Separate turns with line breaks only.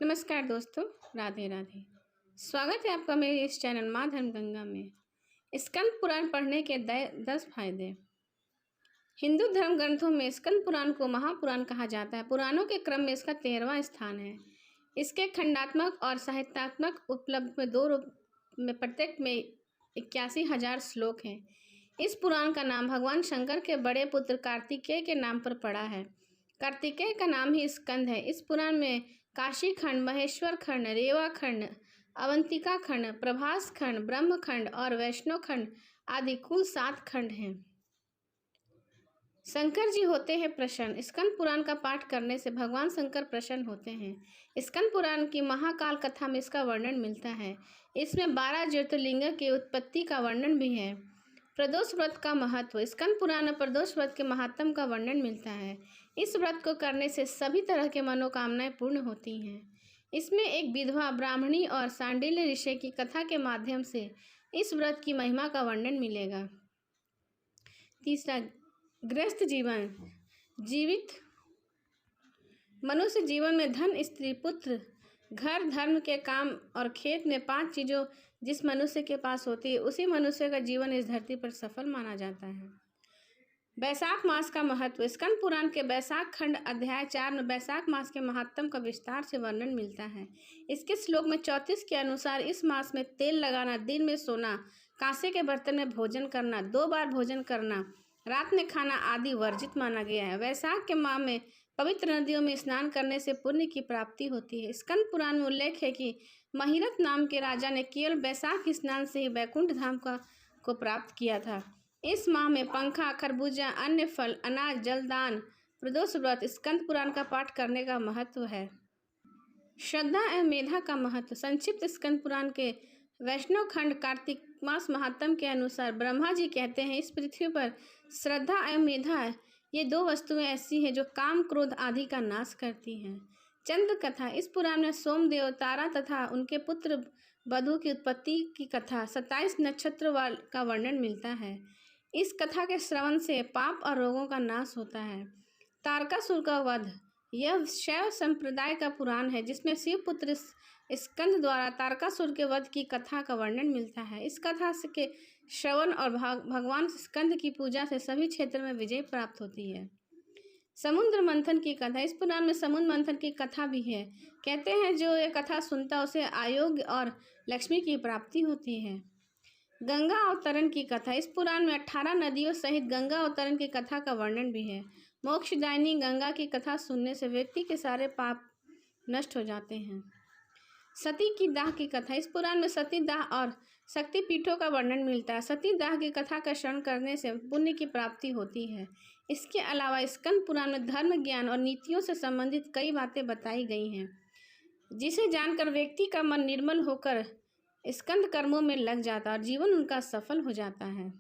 नमस्कार दोस्तों, राधे राधे। स्वागत है आपका मेरे इस चैनल माँ धर्म गंगा में। स्कंद पुराण पढ़ने के 10 फायदे। हिंदू धर्म ग्रंथों में स्कंद पुराण को महापुराण कहा जाता है। पुराणों के क्रम में इसका 13वां स्थान है। इसके खंडात्मक और साहित्यात्मक उपलब्ध में दो रूप में प्रत्येक में 81,000 श्लोक हैं। इस पुराण का नाम भगवान शंकर के बड़े पुत्र कार्तिकेय के नाम पर पड़ा है। कार्तिकेय का नाम ही स्कंद है। इस पुराण में काशी खंड, महेश्वर खंड, रेवा खंड, अवंतिका खंड, प्रभास खंड, ब्रह्म खंड और वैष्णव खंड आदि कुल 7 खंड हैं। शंकर जी होते हैं प्रसन्न। स्कंद पुराण का पाठ करने से भगवान शंकर प्रसन्न होते हैं। स्कंद पुराण की महाकाल कथा में इसका वर्णन मिलता है। इसमें 12 ज्योतिर्लिंग की उत्पत्ति का वर्णन भी है। प्रदोष व्रत का महत्व। स्कंद पुराण में प्रदोष व्रत के महात्म का वर्णन मिलता है। इस व्रत को करने से सभी तरह के मनोकामनाएं पूर्ण होती हैं। इसमें एक विधवा ब्राह्मणी और सांडिल्य ऋषि की कथा के माध्यम से इस व्रत की महिमा का वर्णन मिलेगा। तीसरा, गृहस्थ जीवन। जीवित मनुष्य जीवन में धन, स्त्री, पुत्र, घर, धर्म के काम और खेत में 5 चीज़ों जिस मनुष्य के पास होती है उसी मनुष्य का जीवन इस धरती पर सफल माना जाता है। बैसाख मास का महत्व। स्कंद पुराण के बैसाख खंड अध्याय 4 में बैसाख मास के महात्म का विस्तार से वर्णन मिलता है। इसके श्लोक में 34 के अनुसार इस मास में तेल लगाना, दिन में सोना, कांसे के बर्तन में भोजन करना, 2 बार भोजन करना, रात में खाना आदि वर्जित माना गया है। वैशाख के माह में पवित्र नदियों में स्नान करने से पुण्य की प्राप्ति होती है। स्कंद पुराण में उल्लेख है कि महिरथ नाम के राजा ने केवल बैसाख स्नान से ही वैकुंठ धाम को प्राप्त किया था। इस माह में पंखा, खरबूजा, अन्य फल, अनाज, जलदान, प्रदोष व्रत, स्कंद पुराण का पाठ करने का महत्व है। श्रद्धा एवं मेधा का महत्व। संक्षिप्त स्कंद पुराण के वैष्णव खंड कार्तिक मास महात्म के अनुसार ब्रह्मा जी कहते हैं, इस पृथ्वी पर श्रद्धा एवं मेधा ये 2 वस्तुएं ऐसी हैं जो काम, क्रोध आदि का नाश करती हैं। चंद्र कथा। इस पुराण में सोमदेव, तारा तथा उनके पुत्र बधु की उत्पत्ति की कथा 27 नक्षत्र का वर्णन मिलता है। इस कथा के श्रवण से पाप और रोगों का नाश होता है। तारकासुर का वध। यह शैव संप्रदाय का पुराण है जिसमें शिव पुत्र स्कंद द्वारा तारकासुर के वध की कथा का वर्णन मिलता है। इस कथा के श्रवण और भगवान स्कंद की पूजा से सभी क्षेत्र में विजय प्राप्त होती है। समुद्र मंथन की कथा। इस पुराण में समुद्र मंथन की कथा भी है। कहते हैं जो ये कथा सुनता उसे आयोग और लक्ष्मी की प्राप्ति होती है। गंगा अवतरण की कथा। इस पुराण में 18 नदियों सहित गंगा अवतरण की कथा का वर्णन भी है। मोक्षदायिनी गंगा की कथा सुनने से व्यक्ति के सारे पाप नष्ट हो जाते हैं। सती की दाह की कथा। इस पुराण में सती दाह और शक्ति पीठों का वर्णन मिलता है। सती दाह की कथा का श्रवण करने से पुण्य की प्राप्ति होती है। इसके अलावा स्कंद पुराण में धर्म, ज्ञान और नीतियों से संबंधित कई बातें बताई गई हैं जिसे जानकर व्यक्ति का मन निर्मल होकर स्कंद कर्मों में लग जाता और जीवन उनका सफल हो जाता है।